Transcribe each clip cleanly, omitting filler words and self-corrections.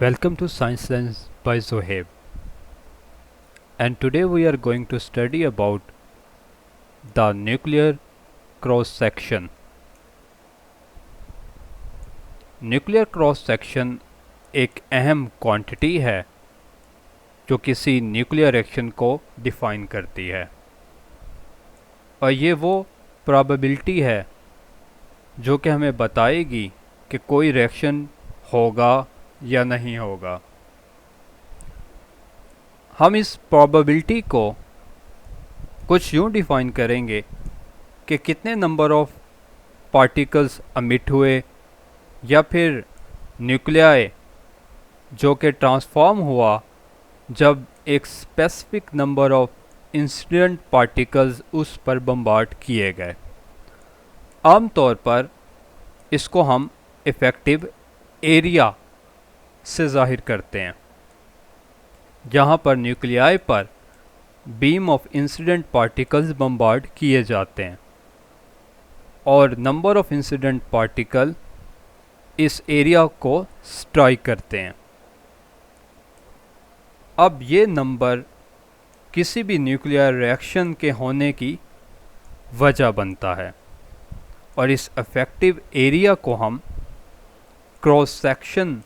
Welcome to Science Lens by Zohaib, and today we are going to study about the nuclear cross section. Nuclear cross section एक अहम quantity है जो किसी nuclear reaction को define करती है, और ये वो प्रोबेबिलिटी है जो कि हमें बताएगी कि कोई रिएक्शन होगा या नहीं होगा। हम इस प्रोबेबिलिटी को कुछ यूँ डिफाइन करेंगे कि कितने नंबर ऑफ पार्टिकल्स अमिट हुए या फिर न्यूक्लियाई जो कि ट्रांसफॉर्म हुआ जब एक specific number of incident particles उस पर बम्बार्ड किए गए। आमतौर पर इसको हम इफ़ेक्टिव एरिया से ज़ाहिर करते हैं, जहाँ पर न्यूक्लियाई पर beam of incident particles bombard किए जाते हैं और नंबर ऑफ इंसिडेंट पार्टिकल इस एरिया को स्ट्राइक करते हैं। अब ये नंबर किसी भी न्यूक्लियर रिएक्शन के होने की वजह बनता है और इस इफेक्टिव एरिया को हम cross section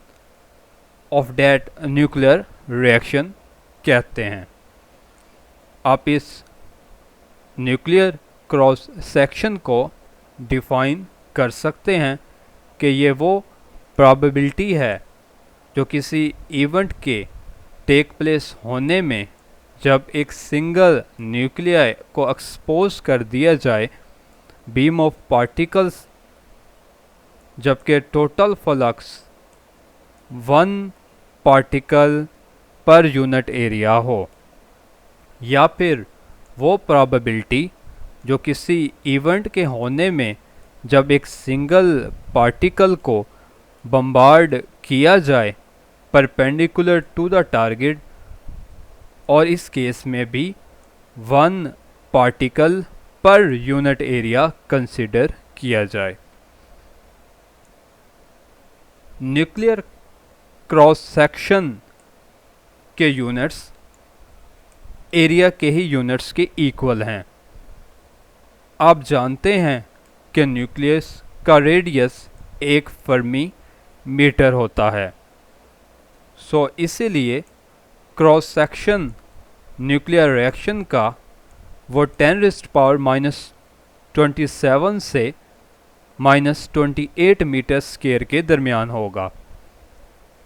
of that nuclear reaction कहते हैं। आप इस न्यूक्लियर क्रॉस सेक्शन को डिफाइन कर सकते हैं कि ये वो प्रोबेबिलिटी है जो किसी इवेंट के टेक प्लेस होने में जब एक सिंगल न्यूक्लियाई को एक्सपोज कर दिया जाए बीम ऑफ पार्टिकल्स, जबकि total flux 1 particle per unit area हो, या फिर वो प्रोबेबिलिटी जो किसी इवेंट के होने में जब एक सिंगल पार्टिकल को बम्बार्ड किया जाए परपेंडिकुलर टू द टारगेट, और इस केस में भी 1 particle per unit area consider किया जाए। न्यूक्लियर क्रॉस सेक्शन के यूनिट्स एरिया के ही यूनिट्स के इक्वल हैं। आप जानते हैं कि न्यूक्लियस का रेडियस 1 फर्मी मीटर होता है। सो इसीलिए क्रॉस सेक्शन न्यूक्लियर रिएक्शन का वो 10⁻⁻27 से -28 मीटर स्क्वायर के दरमियान होगा।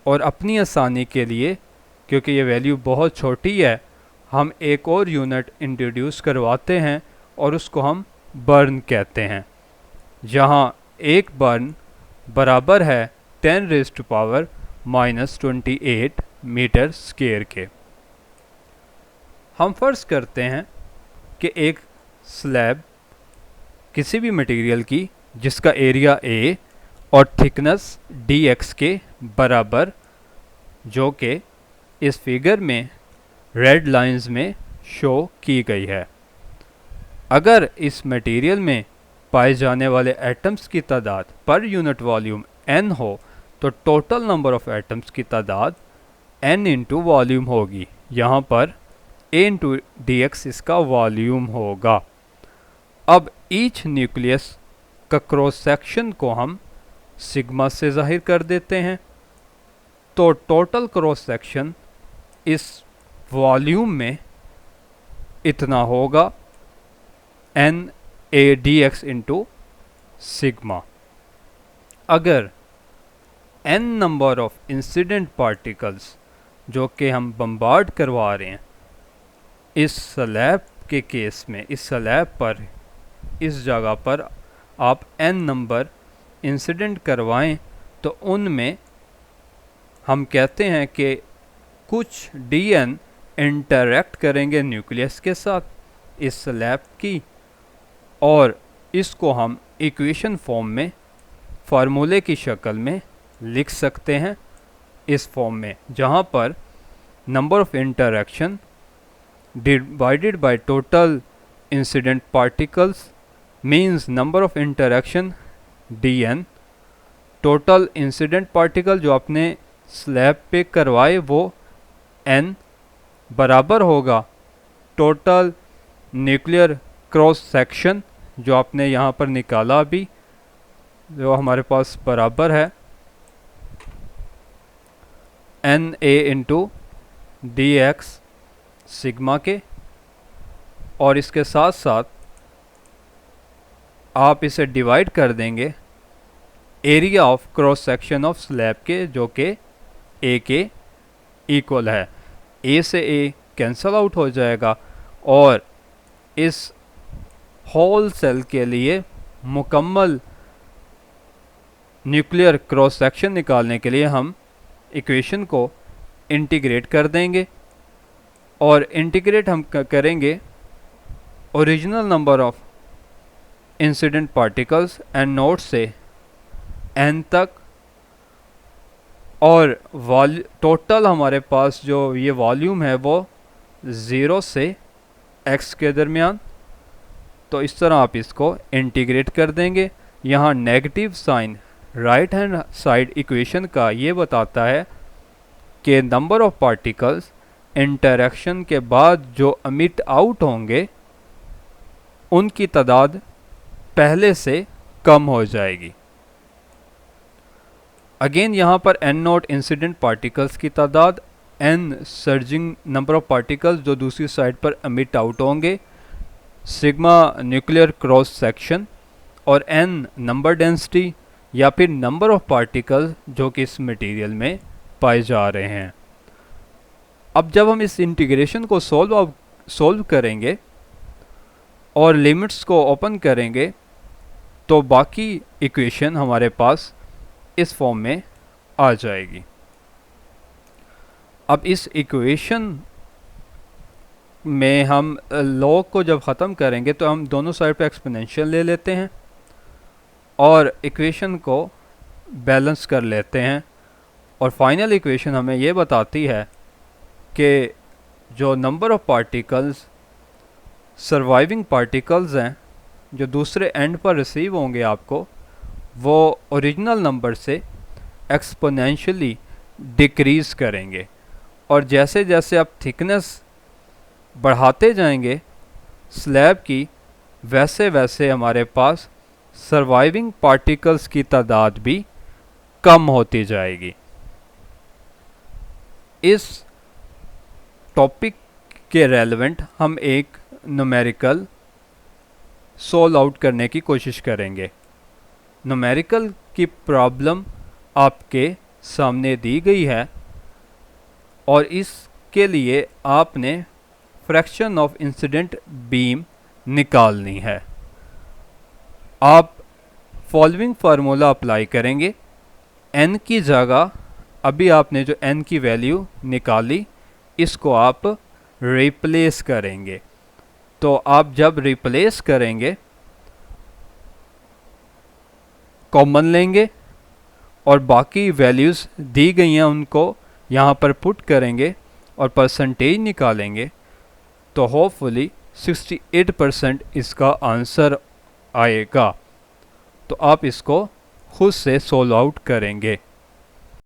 और अपनी आसानी के लिए, क्योंकि ये वैल्यू बहुत छोटी है, हम एक और यूनिट इंट्रोड्यूस करवाते हैं और उसको हम बर्न कहते हैं, जहाँ एक बर्न बराबर है 10⁻⁻28 मीटर स्क्वायर के। हम फर्ज करते हैं कि एक स्लैब किसी भी मटेरियल की जिसका एरिया A और थिकनेस dx के बराबर, जो कि इस फिगर में रेड लाइंस में शो की गई है। अगर इस मटेरियल में पाए जाने वाले एटम्स की तादाद पर यूनिट वॉल्यूम n हो तो टोटल नंबर ऑफ एटम्स की तादाद n इंटू वॉल्यूम होगी। यहाँ पर a इंटू dx इसका वॉल्यूम होगा। अब ईच न्यूक्लियस का क्रॉस सेक्शन को हम सिग्मा से जाहिर कर देते हैं, तो टोटल क्रॉस सेक्शन इस वॉल्यूम में इतना होगा n a dx into sigma. अगर n number of incident particles जो कि हम बम्बार्ड करवा रहे हैं इस स्लैब के केस में, इस स्लैब पर इस जगह पर आप n नंबर इंसिडेंट करवाएं, तो उनमें हम कहते हैं कि कुछ dn इंटरैक्ट करेंगे न्यूक्लियस के साथ इस स्लैब की, और इसको हम इक्वेशन फॉर्म में फार्मूले की शक्ल में लिख सकते हैं इस फॉर्म में, जहाँ पर number of interaction divided by total incident particles means number of interaction dn, total incident particle जो आपने स्लैब पे करवाए वो n बराबर होगा टोटल न्यूक्लियर क्रॉस सेक्शन जो आपने यहाँ पर निकाला अभी, जो हमारे पास बराबर है N A into D X sigma के। और इसके साथ साथ आप इसे डिवाइड कर देंगे area of cross section of slab के, जो कि ए के इक्वल है। ए से ए कैंसल आउट हो जाएगा और इस होल सेल के लिए मुकम्मल न्यूक्लियर क्रॉस सेक्शन निकालने के लिए हम इक्वेशन को इंटीग्रेट कर देंगे। और इंटीग्रेट हम करेंगे original number of incident particles and node से n तक, और टोटल हमारे पास जो ये वॉल्यूम है वो 0 से x के दरमियान। तो इस तरह आप इसको इंटीग्रेट कर देंगे। यहाँ negative sign right hand side equation का ये बताता है कि नंबर ऑफ पार्टिकल्स इंटरेक्शन के बाद जो अमिट आउट होंगे उनकी तादाद पहले से कम हो जाएगी। अगेन यहाँ पर n नॉट इंसिडेंट पार्टिकल्स की तादाद, n surging number of particles जो दूसरी साइड पर अमिट आउट होंगे, सिग्मा न्यूक्लियर क्रॉस सेक्शन, और n नंबर डेंसिटी या फिर नंबर ऑफ पार्टिकल्स जो कि इस मटेरियल में पाए जा रहे हैं। अब जब हम इस इंटीग्रेशन को सोल्व करेंगे और लिमिट्स को ओपन करेंगे तो बाकी इक्वेशन हमारे पास इस फॉर्म में आ जाएगी। अब इस इक्वेशन में हम लॉग को जब ख़त्म करेंगे तो हम दोनों साइड पे एक्सपोनेंशियल ले लेते हैं और इक्वेशन को बैलेंस कर लेते हैं। और फाइनल इक्वेशन हमें ये बताती है कि जो number of particles surviving particles हैं जो दूसरे एंड पर रिसीव होंगे आपको, वो ओरिजिनल नंबर से एक्सपोनेंशियली डिक्रीज़ करेंगे। और जैसे जैसे आप थिकनेस बढ़ाते जाएंगे स्लैब की, वैसे वैसे हमारे पास सर्वाइविंग पार्टिकल्स की तादाद भी कम होती जाएगी। इस टॉपिक के रेलेवेंट हम एक न्यूमेरिकल सोल्व आउट करने की कोशिश करेंगे। न्यूमेरिकल की प्रॉब्लम आपके सामने दी गई है और इसके लिए आपने फ्रैक्शन ऑफ इंसिडेंट बीम निकालनी है। आप फॉलोइंग फार्मूला अप्लाई करेंगे। n की जगह अभी आपने जो n की वैल्यू निकाली इसको आप रिप्लेस करेंगे। तो आप जब रिप्लेस करेंगे कॉमन लेंगे और बाकी वैल्यूज़ दी गई हैं उनको यहाँ पर पुट करेंगे और परसेंटेज निकालेंगे तो होपफुली 68% इसका आंसर आएगा। तो आप इसको खुद से सोल्व आउट करेंगे।